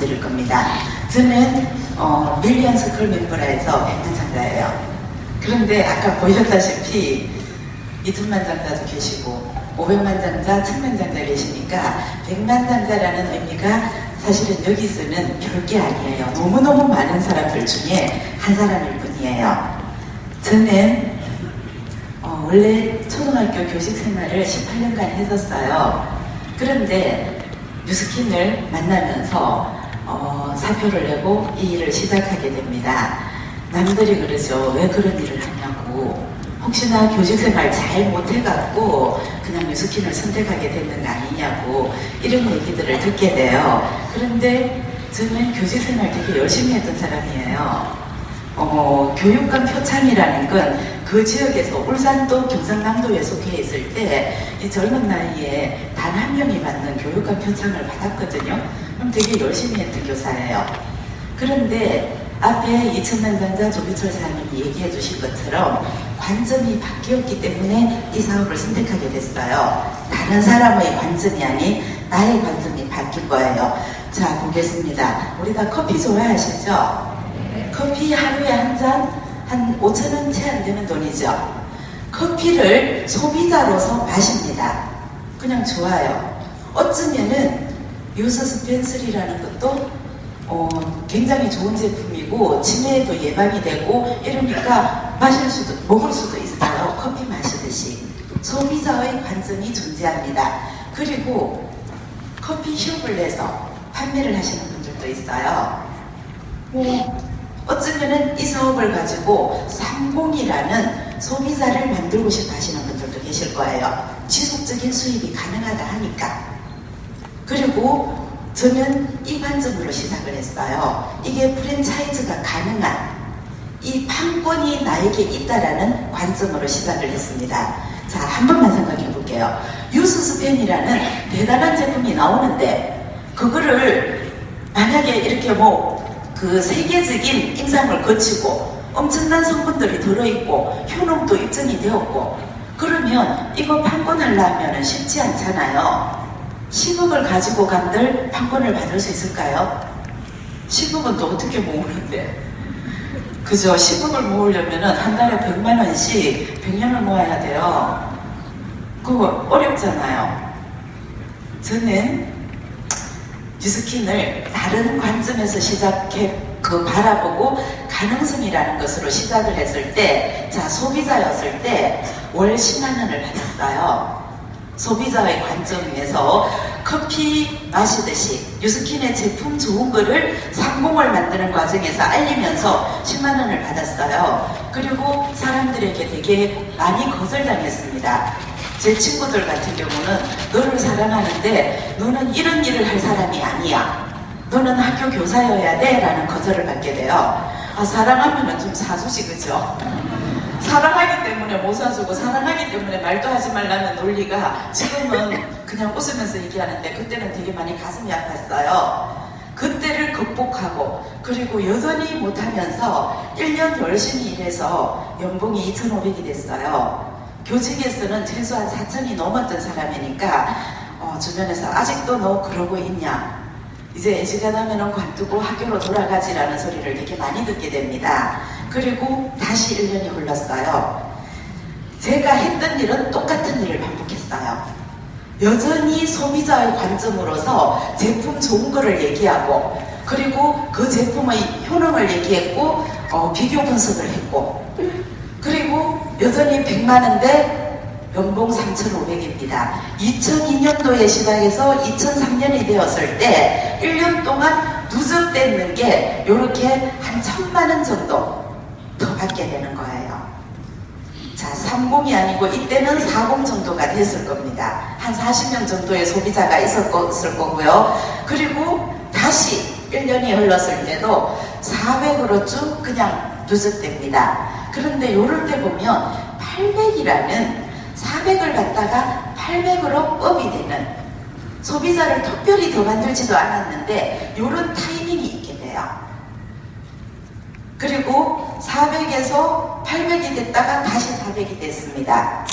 드릴 겁니다. 저는 밀리언 스쿨 멤버라해서 100만 장자예요. 그런데 아까 보셨다시피 2천만 장자도 계시고 500만 장자, 1000만 장자 계시니까 100만 장자라는 의미가 사실은 여기서는 별게 아니에요. 너무너무 많은 사람들 중에 한 사람일 뿐이에요. 저는 원래 초등학교 교직 생활을 18년간 했었어요. 그런데 뉴스킨을 만나면서 사표를 내고 이 일을 시작하게 됩니다. 남들이 그러죠. 왜 그런 일을 하냐고. 혹시나 교직생활 잘 못해갖고 그냥 뉴스킨을 선택하게 됐는 거 아니냐고 이런 얘기들을 듣게 돼요. 그런데 저는 교직생활 되게 열심히 했던 사람이에요. 교육감 표창이라는 건 그 지역에서 울산도 경상남도에 속해 있을 때 이 젊은 나이에 단 한 명이 받는 교육감 표창을 받았거든요. 그럼 되게 열심히 했던 교사예요. 그런데 앞에 2천만 장자 조비철 사장님이 얘기해 주신 것처럼 관점이 바뀌었기 때문에 이 사업을 선택하게 됐어요. 다른 사람의 관점이 아닌 나의 관점이 바뀐 거예요. 자, 보겠습니다. 우리 다 커피 좋아하시죠? 커피 하루에 한 잔 한 5,000원 채 안 되는 돈이죠. 커피를 소비자로서 마십니다. 그냥 좋아요. 어쩌면은 유서 스펜슬이라는 것도 굉장히 좋은 제품이고 치매에도 예방이 되고 이러니까 먹을 수도 있어요. 커피 마시듯이. 소비자의 관점이 존재합니다. 그리고 커피숍을 내서 판매를 하시는 분들도 있어요. 어쩌면은 이 사업을 가지고 삼공이라는 소비자를 만들고 싶어 하시는 분들도 계실 거예요. 지속적인 수입이 가능하다 하니까. 그리고 저는 이 관점으로 시작을 했어요. 이게 프랜차이즈가 가능한 이 판권이 나에게 있다라는 관점으로 시작을 했습니다. 자, 한 번만 생각해 볼게요. 유스스펜이라는 대단한 제품이 나오는데 그거를 만약에 이렇게 그 세계적인 임상을 거치고 엄청난 성분들이 들어있고 효능도 입증이 되었고 그러면 이거 판권하려면 쉽지 않잖아요. 10억을 가지고 간들 판권을 받을 수 있을까요? 10억은 또 어떻게 모으는데? 그죠? 10억을 모으려면 한 달에 100만 원씩 100년을 모아야 돼요. 그거 어렵잖아요. 저는 뉴스킨을 다른 관점에서 바라보고 가능성이라는 것으로 시작을 했을 때, 자, 소비자였을 때 월 10만 원을 받았어요. 소비자의 관점에서 커피 마시듯이 뉴스킨의 제품 좋은 거를 상공을 만드는 과정에서 알리면서 10만 원을 받았어요. 그리고 사람들에게 되게 많이 거절당했습니다. 제 친구들 같은 경우는 너를 사랑하는데 너는 이런 일을 할 사람이 아니야. 너는 학교 교사여야 돼 라는 거절을 받게 돼요. 사랑하면 좀 사주지, 그죠? 사랑하기 때문에 못 사주고 사랑하기 때문에 말도 하지 말라는 논리가 지금은 그냥 웃으면서 얘기하는데 그때는 되게 많이 가슴이 아팠어요. 그때를 극복하고 그리고 여전히 못하면서 1년 열심히 일해서 연봉이 2,500이 됐어요. 교직에서는 최소한 4,000이 넘었던 사람이니까 주변에서 아직도 너 그러고 있냐, 이제 애지간하면 관두고 학교로 돌아가지라는 소리를 되게 많이 듣게 됩니다. 그리고 다시 1년이 흘렀어요. 제가 했던 일은 똑같은 일을 반복했어요. 여전히 소비자의 관점으로서 제품 좋은 거를 얘기하고 그리고 그 제품의 효능을 얘기했고 비교 분석을 했고 그리고 여전히 100만원대 연봉 3,500입니다. 2002년도에 시작해서 2003년이 되었을 때 1년 동안 누적되는 게 이렇게 한 1,000만원 정도 더 받게 되는 거예요. 자, 30이 아니고 이때는 40 정도가 됐을 겁니다. 한 40명 정도의 소비자가 있었을 거고요. 그리고 다시 1년이 흘렀을 때도 400으로 쭉 그냥 누적됩니다. 그런데 이럴 때 보면 800이라는 400을 갖다가 800으로 업이 되는, 소비자를 특별히 더 만들지도 않았는데 이런 타이밍이 있게 돼요. 그리고 400에서 800이 됐다가 다시 400이 됐습니다.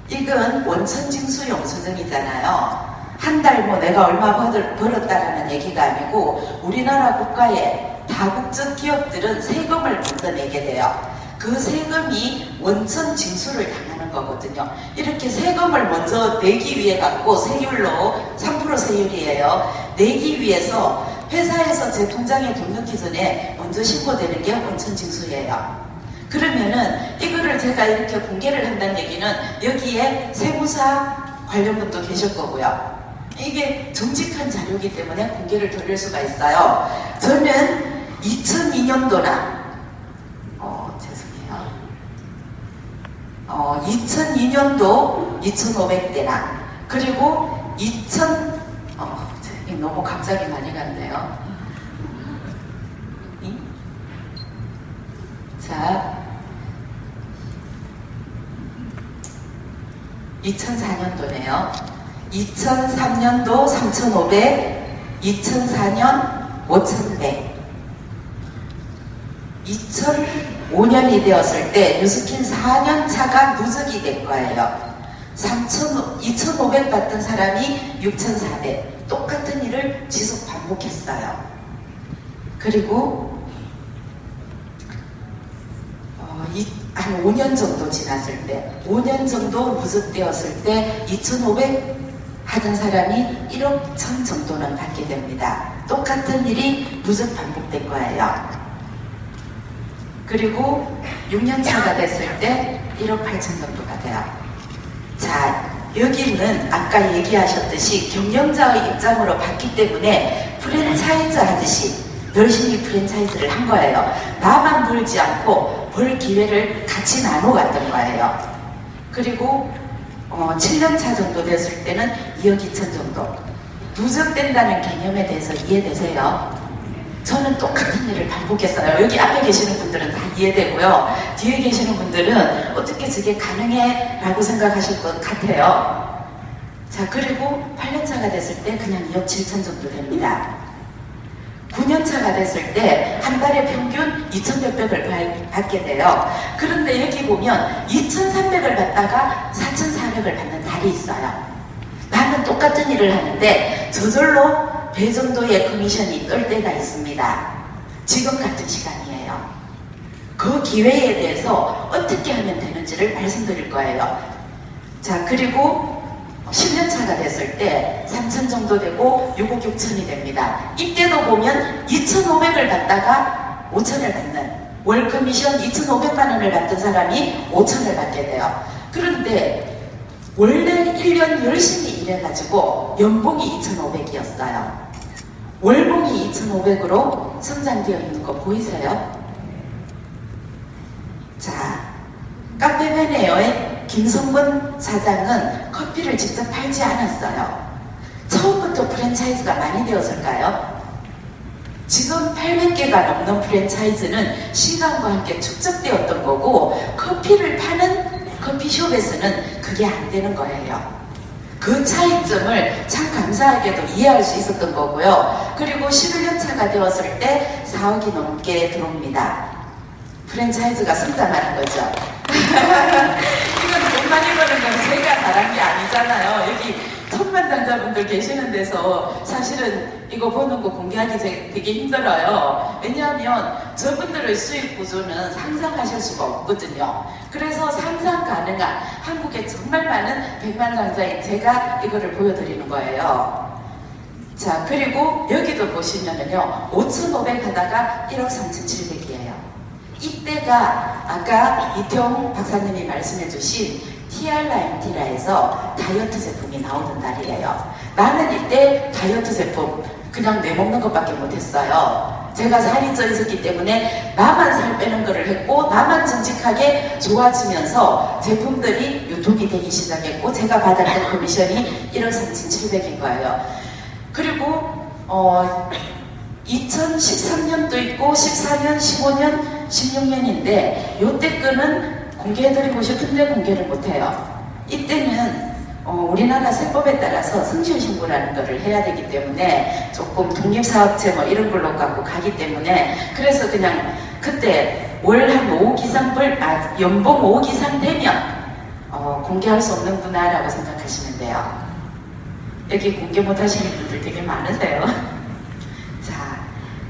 이건 원천징수 영수증이잖아요. 한 달 뭐 내가 얼마 벌었다라는 얘기가 아니고 우리나라 국가의 다국적 기업들은 세금을 먼저 내게 돼요. 그 세금이 원천 징수를 당하는 거거든요. 이렇게 세금을 먼저 내기 위해 갖고 세율로 3% 세율이에요. 내기 위해서 회사에서 제 통장에 돈 넣기 전에 먼저 신고되는 게 원천 징수예요. 그러면은 이거를 제가 이렇게 공개를 한다는 얘기는 여기에 세무사 관련 분도 계실 거고요. 이게 정직한 자료이기 때문에 공개를 돌릴 수가 있어요. 저는 2002년도나 2002년도 2,500대나 그리고 너무 갑자기 많이 갔네요. 자, 2004년도네요. 2003년도 3,500, 2004년 5,100, 2005년이 되었을 때 뉴스킨 4년 차가 누적이 된 거예요. 2,500 받던 사람이 6,400, 똑같은 일을 지속 반복했어요. 그리고 한 5년 정도 지났을 때, 5년 정도 누적되었을 때 2,500 하던 사람이 1억 1천 정도는 받게 됩니다. 똑같은 일이 누적 반복된 거예요. 그리고 6년 차가 됐을 때 1억 8천 정도가 돼요. 자, 여기는 아까 얘기하셨듯이 경영자의 입장으로 봤기 때문에 프랜차이즈 하듯이 열심히 프랜차이즈를 한 거예요. 나만 벌지 않고 벌 기회를 같이 나눠 갔던 거예요. 그리고 7년 차 정도 됐을 때는 2억 2천 정도. 누적된다는 개념에 대해서 이해되세요? 저는 똑같은 일을 반복했어요. 여기 앞에 계시는 분들은 다 이해되고요. 뒤에 계시는 분들은 어떻게 저게 가능해? 라고 생각하실 것 같아요. 자, 그리고 8년 차가 됐을 때 그냥 2억 7천 정도 됩니다. 9년 차가 됐을 때 한 달에 평균 2,600을 받게 돼요. 그런데 여기 보면 2,300을 받다가 4,400을 받는 달이 있어요. 나는 똑같은 일을 하는데 저절로 배 정도의 커미션이 뜰 때가 있습니다. 지금 같은 시간이에요. 그 기회에 대해서 어떻게 하면 되는지를 말씀드릴 거예요. 자, 그리고 10년 차가 됐을 때 3천 정도 되고 6억 6천이 됩니다. 이때도 보면 2,500을 받다가 5천을 받는, 월 커미션 2,500만 원을 받던 사람이 5천을 받게 돼요. 그런데 원래 1년 열심히 일해가지고 연봉이 2,500이었어요. 월봉이 2,500으로 성장되어 있는 거 보이세요? 자, 카페베네어의 김성근 사장은 커피를 직접 팔지 않았어요. 처음부터 프랜차이즈가 많이 되었을까요? 지금 800개가 넘는 프랜차이즈는 시간과 함께 축적되었던 거고 커피를 파는 커피숍에서는 그게 안 되는 거예요. 그 차이점을 참 감사하게도 이해할 수 있었던 거고요. 그리고 11년 차가 되었을 때 4억이 넘게 들어옵니다. 프랜차이즈가 성장하는 거죠. 이건 돈 많이 버는 건 제가 잘한 게 아니잖아요. 여기 천만장자분들 계시는 데서 사실은 이거 보는 거 공개하기 되게 힘들어요. 왜냐하면 저분들의 수익 구조는 상상하실 수가 없거든요. 그래서 상상 가능한 한국에 정말 많은 백만장자인 제가 이거를 보여드리는 거예요. 자, 그리고 여기도 보시면은요, 5,500 하다가 1억 3,700이에요. 이때가 아까 이태용 박사님이 말씀해주신 TR라인티라 해서 다이어트 제품이 나오던 날이에요. 나는 이때 다이어트 제품 그냥 내먹는 것밖에 못했어요. 제가 살이 쪄 있었기 때문에 나만 살 빼는 거를 했고 나만 정직하게 좋아지면서 제품들이 유통이 되기 시작했고 제가 받았던 커미션이 1억 3,700인 거예요. 그리고 2013년도 있고 14년, 15년, 16년인데 요때 거는 공개해드리고 싶은데 공개를 못해요. 이때는 우리나라 세법에 따라서 성실신고라는 거를 해야 되기 때문에 조금 독립사업체 뭐 이런 걸로 갖고 가기 때문에 그래서 그냥 그때 월 한 5억 이상 연봉 5억 이상 되면 공개할 수 없는구나 라고 생각하시면 돼요. 여기 공개 못 하시는 분들 되게 많으세요. 자,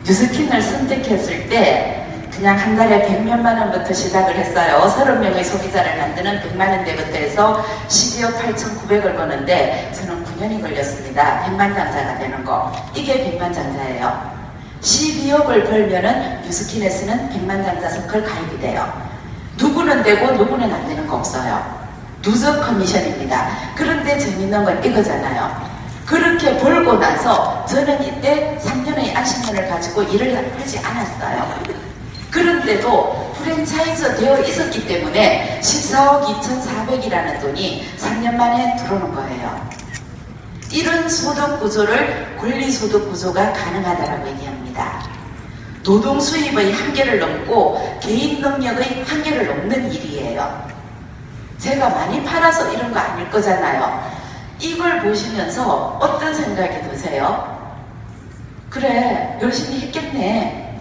뉴스킨을 선택했을 때 그냥 한 달에 100몇만 원부터 시작을 했어요. 30명의 소비자를 만드는 100만 원대부터 해서 12억 8,900을 버는데 저는 9년이 걸렸습니다. 100만 장자가 되는 거. 이게 100만 장자예요. 12억을 벌면은 뉴스킨에서는 100만 장자 서클 가입이 돼요. 누구는 되고 누구는 안 되는 거 없어요. 누적 커미션입니다. 그런데 재밌는 건 이거잖아요. 그렇게 벌고 나서 저는 이때 3년의 안식년을 가지고 일을 하지 않았어요. 그런데도 프랜차이즈 되어 있었기 때문에 14억 2,400이라는 돈이 3년 만에 들어오는 거예요. 이런 소득 구조를 권리소득 구조가 가능하다고 얘기합니다. 노동 수입의 한계를 넘고 개인 능력의 한계를 넘는 일이에요. 제가 많이 팔아서 이런 거 아닐 거잖아요. 이걸 보시면서 어떤 생각이 드세요? 그래, 열심히 했겠네.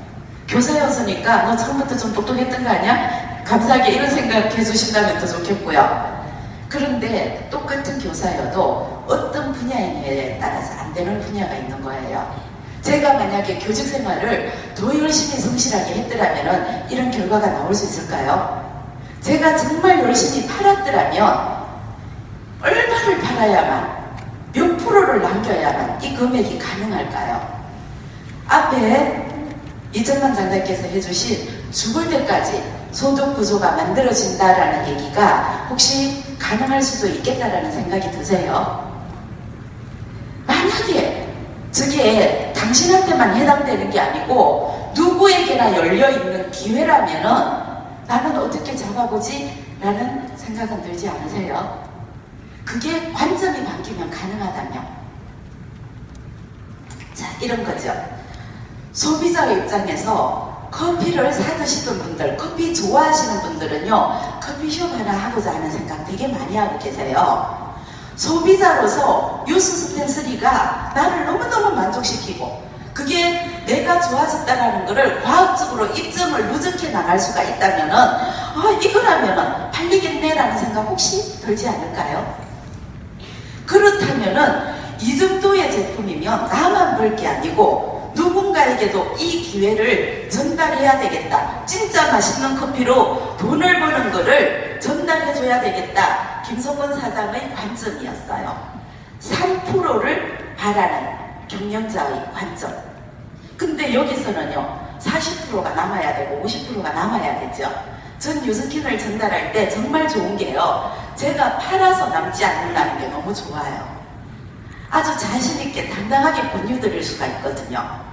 교사였으니까 너 처음부터 좀 똑똑했던 거 아니야? 감사하게 이런 생각 해주신다면 더 좋겠고요. 그런데 똑같은 교사여도 어떤 분야에 따라서 안 되는 분야가 있는 거예요. 제가 만약에 교직 생활을 더 열심히 성실하게 했더라면 이런 결과가 나올 수 있을까요? 제가 정말 열심히 팔았더라면 얼마를 팔아야만, 몇 프로를 남겨야만 이 금액이 가능할까요? 앞에 이정만 장관께서 해주신 죽을 때까지 소득 구조가 만들어진다라는 얘기가 혹시 가능할 수도 있겠다라는 생각이 드세요? 만약에 저게 당신한테만 해당되는 게 아니고 누구에게나 열려있는 기회라면은 나는 어떻게 잡아보지? 라는 생각은 들지 않으세요? 그게 관점이 바뀌면 가능하다며. 자, 이런 거죠. 소비자의 입장에서 커피를 사 드시던 분들, 커피 좋아하시는 분들은요, 커피숍 하나 하고자 하는 생각 되게 많이 하고 계세요. 소비자로서 뉴스 스펜서리가 나를 너무너무 만족시키고 그게 내가 좋아졌다는 것을 과학적으로 입증을 누적해 나갈 수가 있다면은 이거라면은 팔리겠네라는 생각 혹시 들지 않을까요? 그렇다면은 이 정도의 제품이면 나만 벌 게 아니고 누군가에게도 이 기회를 전달해야 되겠다. 진짜 맛있는 커피로 돈을 버는 거를 전달해줘야 되겠다. 김성건 사장의 관점이었어요. 3%를 바라는 경영자의 관점. 근데 여기서는요, 40%가 남아야 되고 50%가 남아야 되죠. 전 뉴스킨을 전달할 때 정말 좋은 게요, 제가 팔아서 남지 않는다는 게 너무 좋아요. 아주 자신있게 당당하게 권유드릴 수가 있거든요.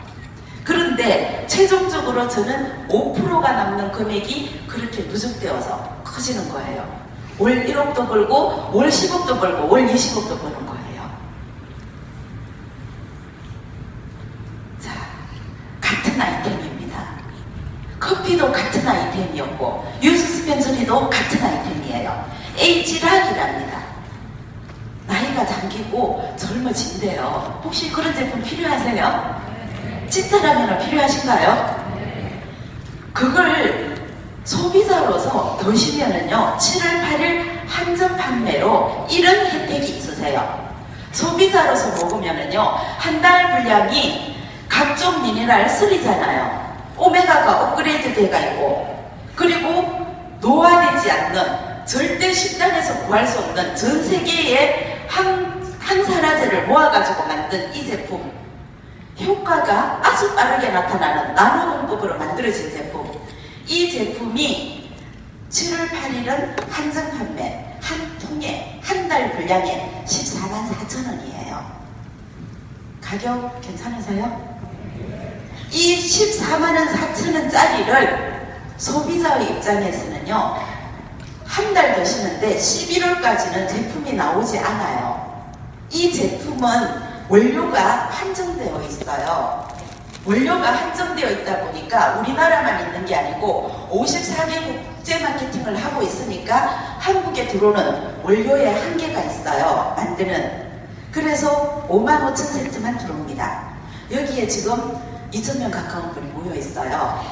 그런데 최종적으로 저는 5%가 남는 금액이 그렇게 누적되어서 커지는 거예요. 월 1억도 벌고 월 10억도 벌고 월 20억도 버는 거예요. 자, 같은 아이템입니다. 커피도 같은 아이템이었고 뉴스 스펜서리도 같은 아이템이에요. 에이지락이랍니다. 나이가 잠기고 젊어진대요. 혹시 그런 제품 필요하세요? 진짜라면 필요하신가요? 그걸 소비자로서 더시면은요, 7월 8일 한정 판매로 이런 혜택이 있으세요. 소비자로서 먹으면은요, 한 달 분량이 각종 미네랄 3잖아요. 오메가가 업그레이드 돼가 있고, 그리고 노화되지 않는, 절대 식단에서 구할 수 없는 전 세계의 항산화제를 모아가지고 만든 이 제품, 효과가 아주 빠르게 나타나는 나노공법으로 만들어진 제품. 이 제품이 7월 8일은 한정 판매, 한 통에 한 달 분량에 14만 4천 원이에요. 가격 괜찮으세요? 이 14만 원 4천 원짜리를 소비자의 입장에서는요, 한 달 더 쉬는데 11월까지는 제품이 나오지 않아요. 이 제품은 원료가 한정되어 있어요. 원료가 한정되어 있다 보니까 우리나라만 있는 게 아니고 54개국 국제 마케팅을 하고 있으니까 한국에 들어오는 원료에 한계가 있어요. 만드는. 그래서 55,000세트만 들어옵니다. 여기에 지금 2,000명 가까운 분이 모여 있어요.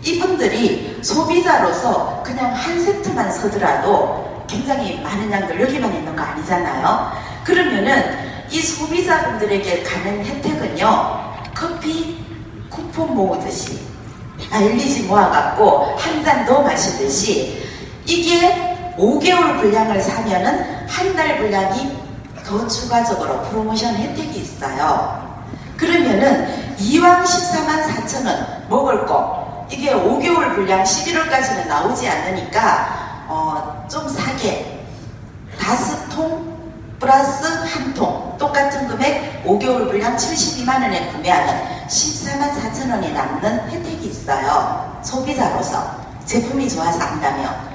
이분들이 소비자로서 그냥 한 세트만 사더라도 굉장히 많은 양들, 여기만 있는 거 아니잖아요. 그러면은 이 소비자분들에게 가는 혜택은요, 커피 쿠폰 모으듯이 일리지 모아갖고 한 잔 더 마시듯이, 이게 5개월 분량을 사면은 한 달 분량이 더 추가적으로 프로모션 혜택이 있어요. 그러면은 이왕 144,000원 먹을 거, 이게 5개월 분량 11월까지는 나오지 않으니까 좀 사게 5통 플러스 1통 똑같은 금액 5개월 분량 72만원에 구매하는 144,000원이 남는 혜택이 있어요. 소비자로서 제품이 좋아서 안다면.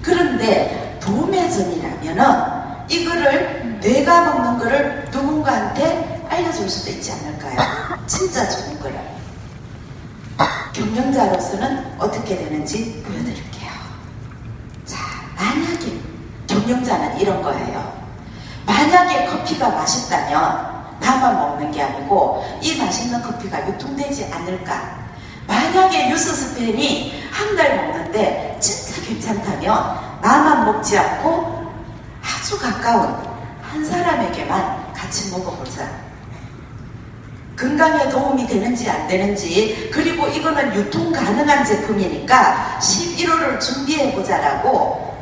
그런데 도매점이라면은 이거를 내가 먹는 거를 누군가한테 알려줄 수도 있지 않을까요? 진짜 좋은 거를. 경영자로서는 어떻게 되는지 보여드릴게요. 자, 만약에 경영자는 이런 거예요. 만약에 커피가 맛있다면 나만 먹는 게 아니고 이 맛있는 커피가 유통되지 않을까? 만약에 뉴스스펜이 한 달 먹는데 진짜 괜찮다면 나만 먹지 않고 아주 가까운 한 사람에게만 같이 먹어보자. 건강에 도움이 되는지 안 되는지, 그리고 이거는 유통 가능한 제품이니까 11월을 준비해보자라고,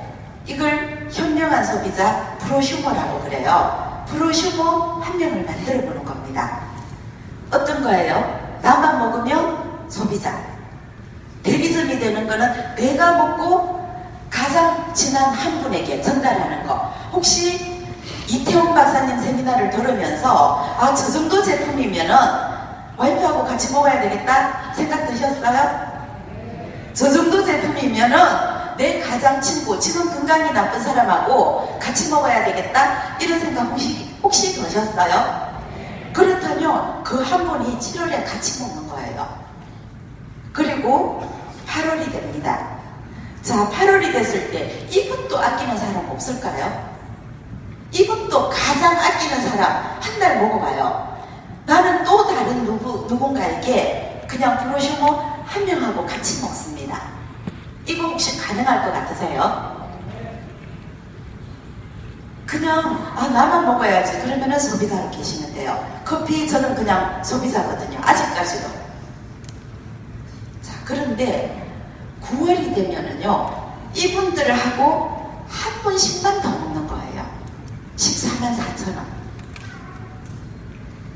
이걸 현명한 소비자 프로슈머라고 그래요. 프로슈머 한 명을 만들어보는 겁니다. 어떤 거예요? 나만 먹으면 소비자. 대리점이 되는 거는 내가 먹고 가장 친한 한 분에게 전달하는 거. 혹시 이태원 박사님 세미나를 들으면서 저 정도 제품이면은 와이프하고 같이 먹어야 되겠다 생각 드셨어요? 저 정도 제품이면은 내 가장 친구, 지금 건강이 나쁜 사람하고 같이 먹어야 되겠다 이런 생각 혹시 드셨어요? 그렇다면 그 한 분이 7월에 같이 먹는 거예요. 그리고 8월이 됩니다. 자, 8월이 됐을 때 이분도 아끼는 사람 없을까요? 이분도 가장 아끼는 사람 한 달 먹어봐요. 나는 또 다른 누군가에게 그냥 프로슈머 한 명하고 같이 먹습니다. 이거 혹시 가능할 것 같으세요? 그냥 나만 먹어야지 그러면은 소비자로 계시면 돼요. 커피 저는 그냥 소비자거든요. 아직까지도. 자, 그런데 9월이 되면은요, 이분들하고 한 번씩만 더 먹는 거예요. 144,000원.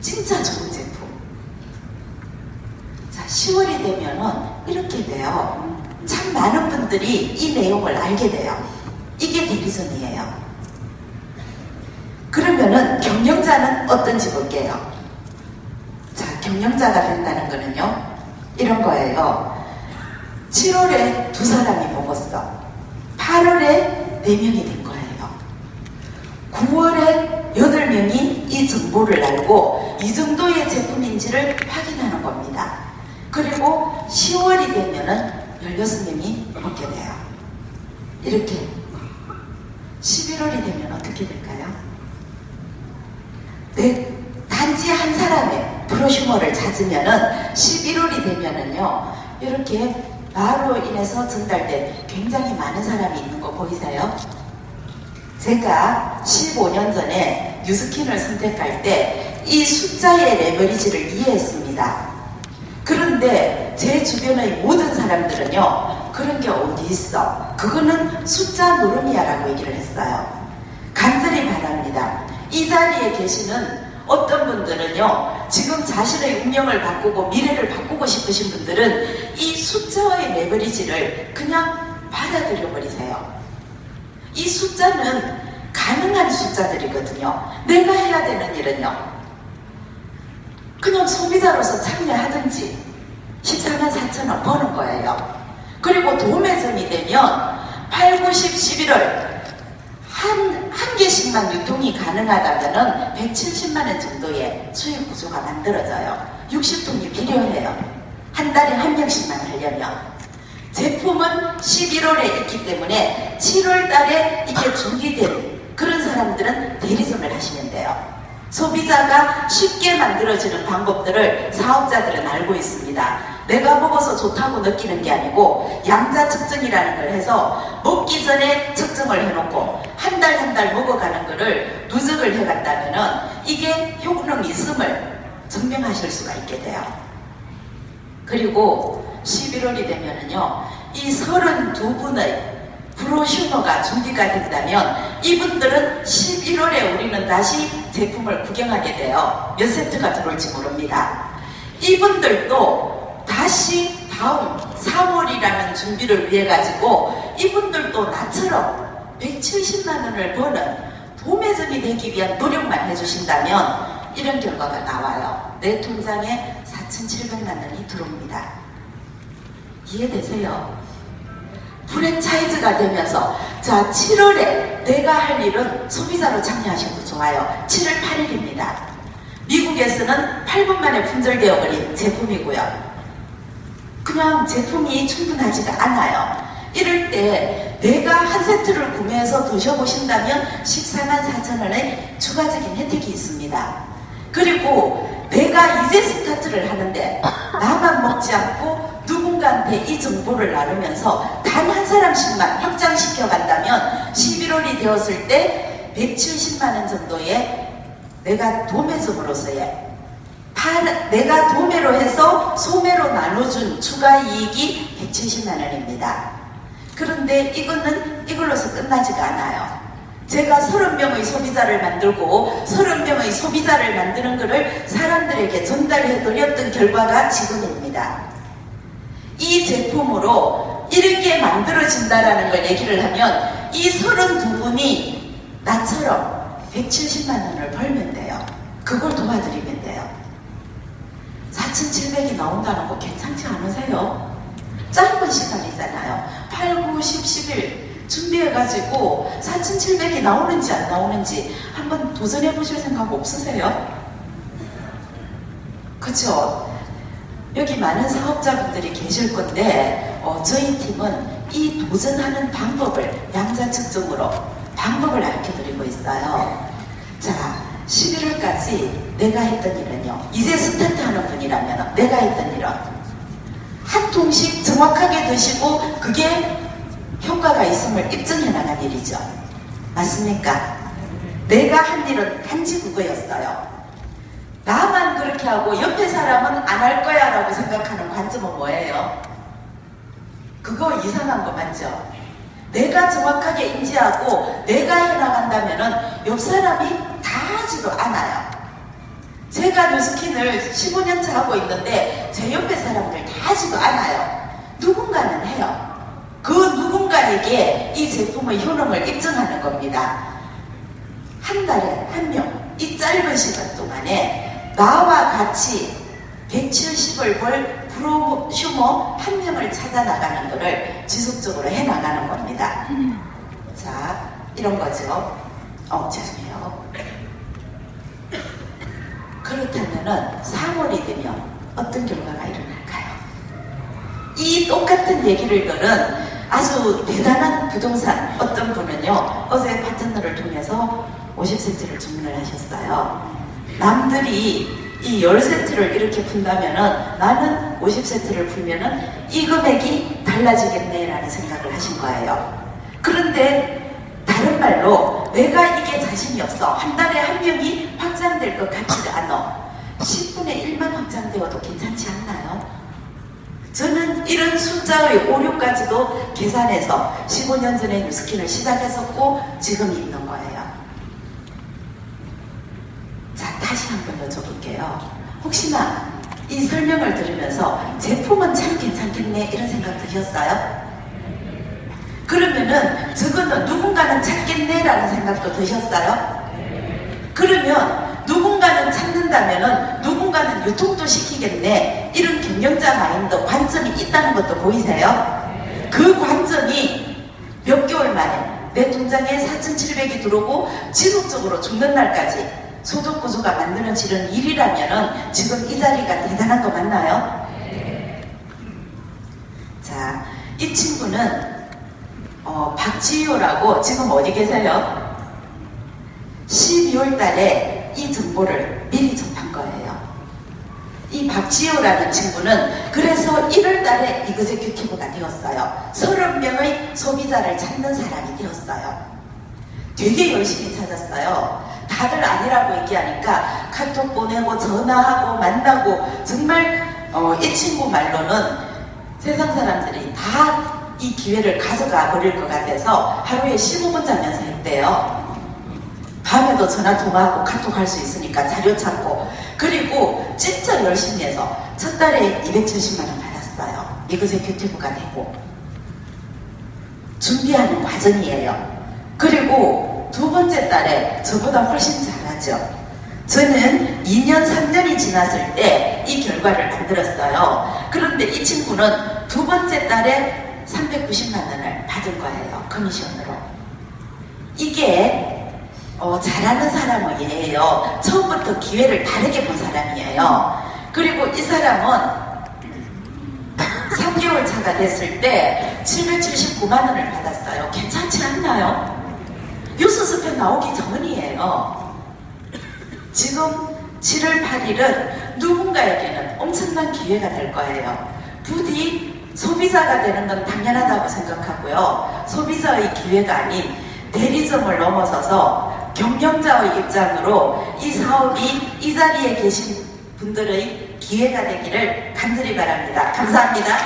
진짜 좋은 제품. 자, 10월이 되면은 이렇게 돼요. 참 많은 분들이 이 내용을 알게 돼요. 이게 대리점이에요. 그러면은 경영자는 어떤지 볼게요. 자, 경영자가 된다는 거는요, 이런 거예요. 7월에 2사람이 먹었어. 8월에 4명이 된 거예요. 9월에 8명이 이 정보를 알고 이 정도의 제품인지를 확인하는 겁니다. 그리고 10월이 되면은 16명이 먹게 돼요. 이렇게. 11월이 되면 어떻게 될까요? 단지 한 사람의 프로슈머를 찾으면은 11월이 되면은요, 이렇게 나로 인해서 전달된 굉장히 많은 사람이 있는 거 보이세요? 제가 15년 전에 뉴스킨을 선택할 때 이 숫자의 레버리지를 이해했습니다. 그런데 제 주변의 모든 사람들은요, 그런 게 어디 있어? 그거는 숫자 노름이야 라고 얘기를 했어요. 간절히 바랍니다. 이 자리에 계시는 어떤 분들은요, 지금 자신의 운명을 바꾸고 미래를 바꾸고 싶으신 분들은 이 숫자의 레버리지를 그냥 받아들여 버리세요. 이 숫자는 가능한 숫자들이거든요. 내가 해야 되는 일은요, 그냥 소비자로서 참여하든지 144,000원 버는 거예요. 그리고 도매점이 되면 8, 9, 10, 11월 한 개씩만 유통이 가능하다면 170만원 정도의 수익 구조가 만들어져요. 60통이 필요해요. 한 달에 한 명씩만 하려면. 제품은 11월에 있기 때문에 7월 달에 이게 준비된 그런 사람들은 대리점을 하시면 돼요. 소비자가 쉽게 만들어지는 방법들을 사업자들은 알고 있습니다. 내가 먹어서 좋다고 느끼는 게 아니고 양자 측정이라는 걸 해서 먹기 전에 측정을 해놓고 한 달 한 달 먹어가는 거를 누적을 해갔다면은 이게 효능이 있음을 증명하실 수가 있게 돼요. 그리고 11월이 되면은요, 이 32분의 브로슈머가 준비가 된다면 이분들은 11월에 우리는 다시 제품을 구경하게 돼요. 몇 세트가 들어올지 모릅니다. 이분들도 다시 다음 3월이라는 준비를 위해 가지고 이분들도 나처럼 170만 원을 버는 도매점이 되기 위한 노력만 해주신다면 이런 결과가 나와요. 내 통장에 4,700만 원이 들어옵니다. 이해되세요? 프랜차이즈가 되면서 자 7월에 내가 할 일은 소비자로 참여하셔도 좋아요. 7월 8일입니다. 미국에서는 8분 만에 품절되어 버린 제품이고요. 그냥 제품이 충분하지가 않아요. 이럴 때 내가 한 세트를 구매해서 드셔보신다면 144,000원의 추가적인 혜택이 있습니다. 그리고 내가 이제 스타트를 하는데 나만 먹지 않고 누군가한테 이 정보를 나누면서 단 한 사람씩만 확장시켜 간다면 11월이 되었을 때 170만 원 정도의 내가 도매점으로서의 내가 도매로 해서 소매로 나눠준 추가 이익이 170만 원입니다. 그런데 이거는 이걸로서 끝나지가 않아요. 제가 30명의 소비자를 만들고 30명의 소비자를 만드는 것을 사람들에게 전달해 드렸던 결과가 지금입니다. 이 제품으로 이렇게 만들어진다라는 걸 얘기를 하면 이 32분이 나처럼 170만 원을 벌면 돼요. 그걸 도와드리면 돼요. 4,700이 나온다는 거 괜찮지 않으세요? 짧은 시간이잖아요. 8, 9, 10, 11 준비해가지고 4,700이 나오는지 안 나오는지 한번 도전해보실 생각 없으세요? 그쵸? 여기 많은 사업자분들이 계실 건데 저희 팀은 이 도전하는 방법을 양자측정으로 방법을 알려드리고 있어요. 자, 11월까지 내가 했던 일은요, 이제 스타트하는 분이라면 내가 했던 일은 한 통씩 정확하게 드시고 그게 효과가 있음을 입증해 나간 일이죠. 맞습니까? 내가 한 일은 단지 그거였어요. 나만 그렇게 하고 옆에 사람은 안 할 거야 라고 생각하는 관점은 뭐예요? 그거 이상한 거 맞죠? 내가 정확하게 인지하고 내가 해나간다면 옆 사람이 다 하지도 않아요. 제가 뉴스킨을 15년차 하고 있는데 제 옆에 사람들 다 하지도 않아요. 누군가는 해요. 그 누군가에게 이 제품의 효능을 입증하는 겁니다. 한 달에 한 명, 이 짧은 시간 동안에 나와 같이 170을 벌 프로슈머 한 명을 찾아 나가는 것을 지속적으로 해 나가는 겁니다. 자, 이런 거죠. 죄송해요. 그렇다면은 3월이 되면 어떤 결과가 일어날까요? 이 똑같은 얘기를 들은 아주 대단한 부동산 어떤 분은요, 어제 파트너를 통해서 50세트를 주문을 하셨어요. 남들이 이 10세트를 이렇게 푼다면은 나는 50세트를 풀면은 이 금액이 달라지겠네 라는 생각을 하신 거예요. 그런데 다른 말로 내가 이게 자신이 없어. 한 달에 한 명이 확장될 것 같지도 않아. 10분의 1만 확장되어도 괜찮지 않나요? 저는 이런 숫자의 오류까지도 계산해서 15년 전에 뉴스킨을 시작했었고 지금 있는 거예요. 자, 다시 한 번 여쭤볼게요. 혹시나 이 설명을 들으면서 제품은 참 괜찮겠네 이런 생각 드셨어요? 그러면은 저거는 누군가는 찾겠네 라는 생각도 드셨어요? 그러면 누군가는 찾는다면은 누군가는 유통도 시키겠네 이런 경영자 마인드 관점이 있다는 것도 보이세요? 그 관점이 몇 개월 만에 내 통장에 4,700이 들어오고 지속적으로 죽는 날까지 소득구조가 만들어지는 일이라면은 지금 이 자리가 대단한 거 맞나요? 자, 이 친구는 박지효라고 지금 어디 계세요? 12월 달에 이 정보를 미리 접한 거예요. 이 박지효라는 친구는 그래서 1월 달에 이그제큐티브가 되었어요. 30명의 소비자를 찾는 사람이 되었어요. 되게 열심히 찾았어요. 다들 아니라고 얘기하니까 카톡 보내고 전화하고 만나고 정말 이 친구 말로는 세상 사람들이 다 이 기회를 가져가 버릴 것 같아서 하루에 15분 자면서 했대요. 밤에도 전화 통화하고 카톡 할 수 있으니까 자료 찾고, 그리고 진짜 열심히 해서 첫 달에 270만 원 받았어요. 이그제큐티브가 되고 준비하는 과정이에요. 그리고 두 번째 달에 저보다 훨씬 잘하죠. 저는 2년 3년이 지났을 때 이 결과를 만들었어요. 그런데 이 친구는 두 번째 달에 390만 원을 받은 거예요. 커미션으로. 이게 잘하는 사람이에요. 처음부터 기회를 다르게 본 사람이에요. 그리고 이 사람은 3개월 차가 됐을 때 779만 원을 받았어요. 괜찮지 않나요? 뉴스스펙 나오기 전이에요. 지금 7월 8일은 누군가에게는 엄청난 기회가 될 거예요. 부디 소비자가 되는 건 당연하다고 생각하고요. 소비자의 기회가 아닌 대리점을 넘어서서 경영자의 입장으로 이 사업이 이 자리에 계신 분들의 기회가 되기를 간절히 바랍니다. 감사합니다.